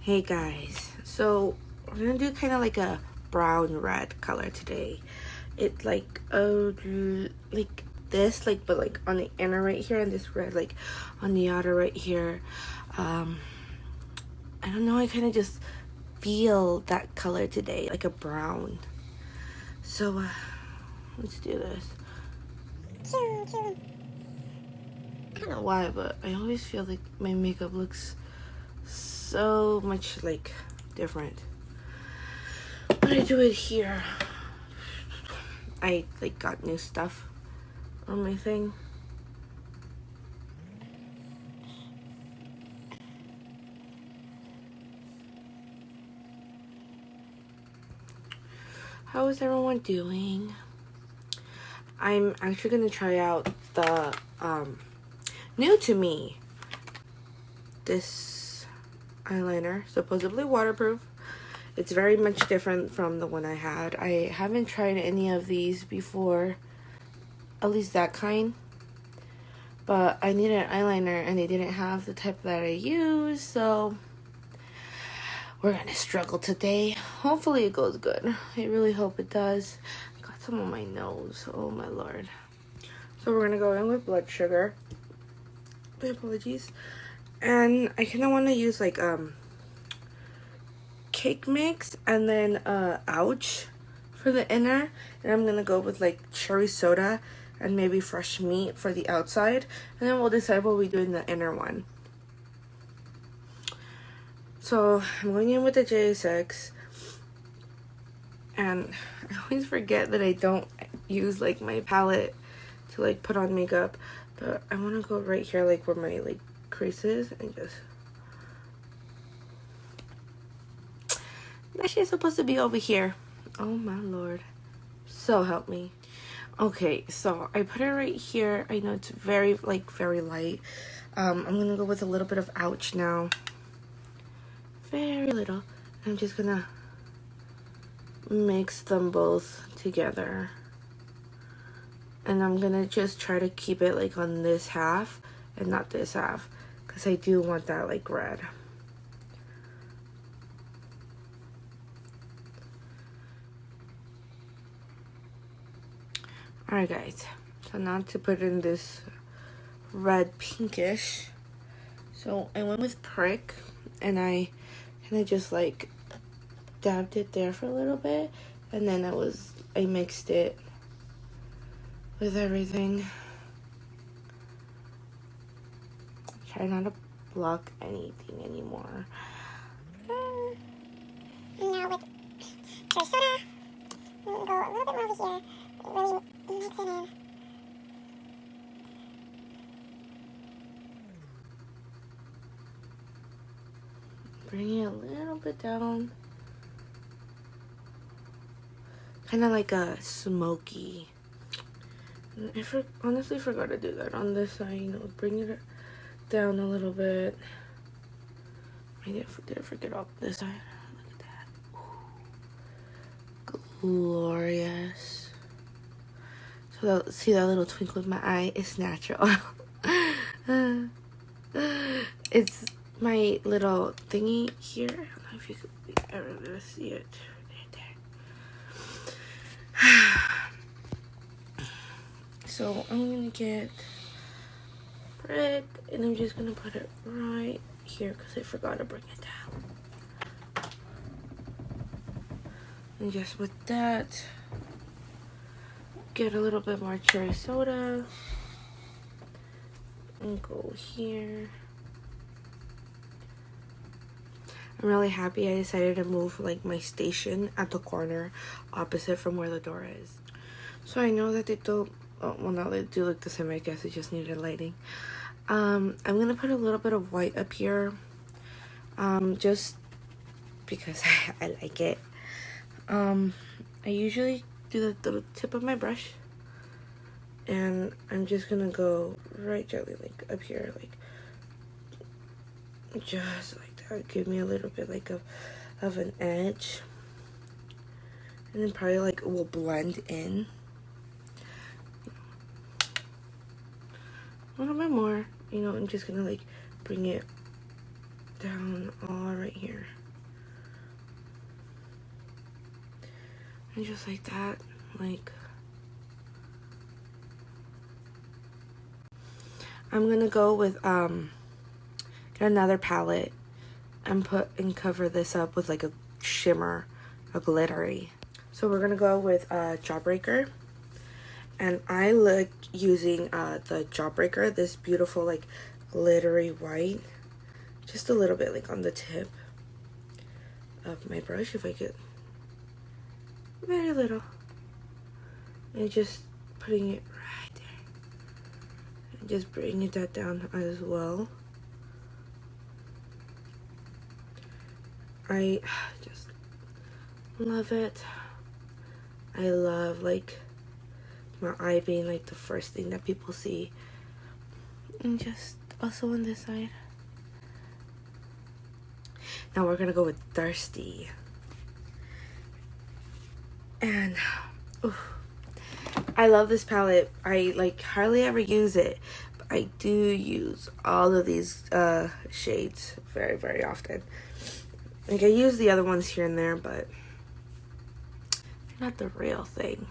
Hey guys, so we're gonna do kind of like a brown red color today. It like this, but like on the inner right here, and this red like on the outer right here. I don't know, I kind of just feel that color today, like a brown. So let's do this. I don't know why, but I always feel like my makeup looks so much like different when I do it here. I like got new stuff on my thing. How is everyone doing? I'm actually gonna try out the new to me, this eyeliner, supposedly waterproof. It's very much different from the one I had. I haven't tried any of these before, at least that kind. But I needed an eyeliner and they didn't have the type that I use, so we're gonna struggle today. Hopefully it goes good. I really hope it does. I got some on my nose. Oh my lord. So we're gonna go in with blood sugar. My apologies. And I kind of want to use like cake mix and then ouch for the inner. And I'm gonna go with like cherry soda and maybe fresh meat for the outside. And then we'll decide what we do in the inner one. So I'm going in with the JSX, and I always forget that I don't use like my palette to like put on makeup, but I want to go right here like where my like creases and just, that shit's supposed to be over here. Oh my lord, so help me. Okay, so I put it right here. I know it's very light. I'm gonna go with a little bit of ouch now. Very little. I'm just gonna mix them both together, and I'm gonna just try to keep it like on this half and not this half, because I do want that like red. Alright guys, so now to put in this red pinkish. So I went with Prick, and I kind of just like dabbed it there for a little bit, and then I mixed it with everything. Try not to block anything anymore. Now with cherry soda, go a little bit more over here, really mix it in. Bring it a little bit down. Kind of like a smoky. I honestly forgot to do that on this side. You know, bring it down a little bit. I did forget about this side. Look at that. Glorious. So see that little twinkle in my eye? It's natural. It's my little thingy here. I don't know if you could ever see it. So I'm gonna get Prick, and I'm just gonna put it right here because I forgot to bring it down. And just with that, get a little bit more cherry soda and go here. I'm really happy I decided to move like my station at the corner opposite from where the door is. So I know that they don't, well now they do look the same, I guess it just needed lighting. I'm gonna put a little bit of white up here, just because I like it. I usually do the tip of my brush, and I'm just gonna go right gently like up here, like just like that. Give me a little bit like of an edge, and then probably like will blend in a little bit more. You know, I'm just gonna like bring it down all right here. And just like that, like, I'm gonna go with get another palette and cover this up with like a shimmer, a glittery. So we're gonna go with Jawbreaker, and I like using the Jawbreaker, this beautiful like glittery white, just a little bit like on the tip of my brush, if I could, very little, and just putting it right there, and just bringing that down as well. I just love it. I love like my eye being like the first thing that people see. And just also on this side. Now we're gonna go with Thirsty. And oof, I love this palette. I like hardly ever use it, but I do use all of these shades very, very often. Like I use the other ones here and there, but they're not the real thing.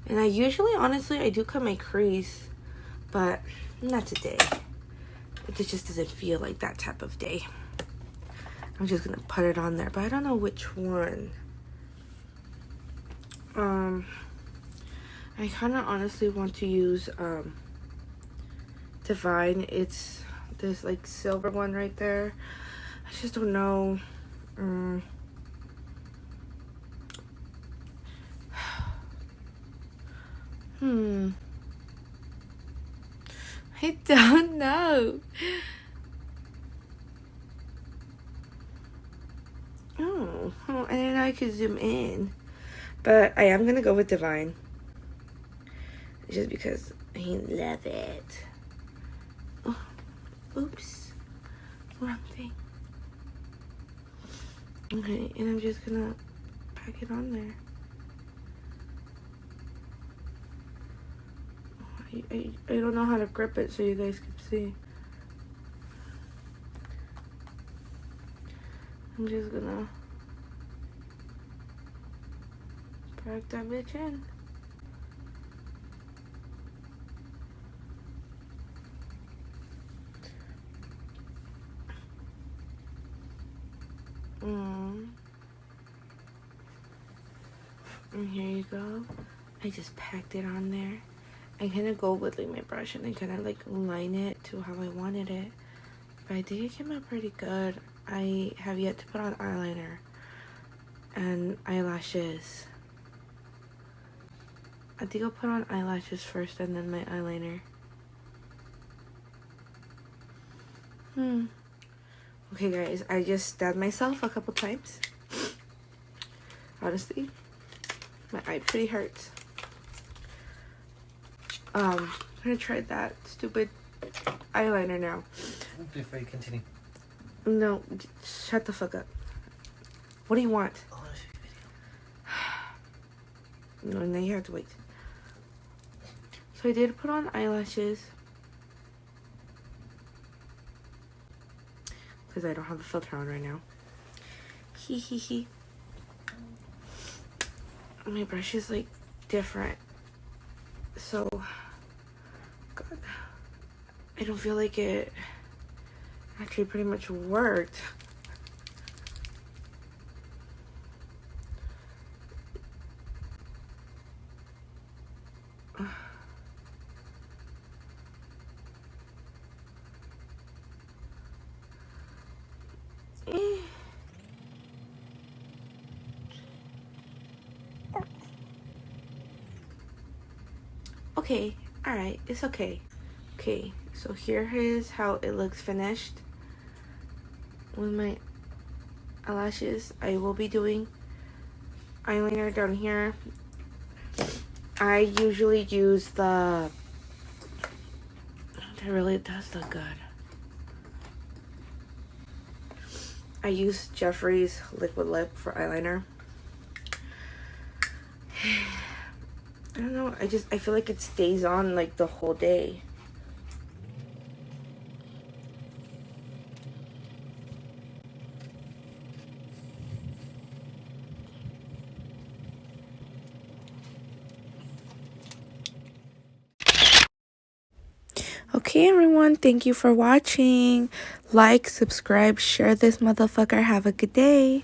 And I usually, honestly, I do cut my crease, but not today. It just doesn't feel like that type of day. I'm just gonna put it on there, but I don't know which one. I kind of honestly want to use Divine. It's this like silver one right there. I just don't know. I don't know. Oh, and then I could zoom in. But I am gonna go with Divine. Just because I love it. Oh, oops. Wrong thing. Okay, and I'm just gonna pack it on there. I don't know how to grip it so you guys can see. I'm just gonna pack that bitch in. And here you go. I just packed it on there. I kind of go with like my brush and I kind of like line it to how I wanted it. But I think it came out pretty good. I have yet to put on eyeliner and eyelashes. I think I'll put on eyelashes first and then my eyeliner. Okay guys, I just stabbed myself a couple times. Honestly, my eye pretty hurts. I'm gonna try that stupid eyeliner now. Before you continue. No, shut the fuck up. What do you want? I want to show you a video. No, now you have to wait. So I did put on eyelashes. Because I don't have a filter on right now. Hee hee hee. My brush is like different. So, God, I don't feel like it actually pretty much worked. Okay, alright, it's okay. Okay, so here is how it looks finished. With my eyelashes, I will be doing eyeliner down here. I usually use the... That really does look good. I use Jeffree's Liquid Lip for eyeliner. I don't know, I feel like it stays on like the whole day. Okay, everyone, thank you for watching. Like, subscribe, share this motherfucker. Have a good day.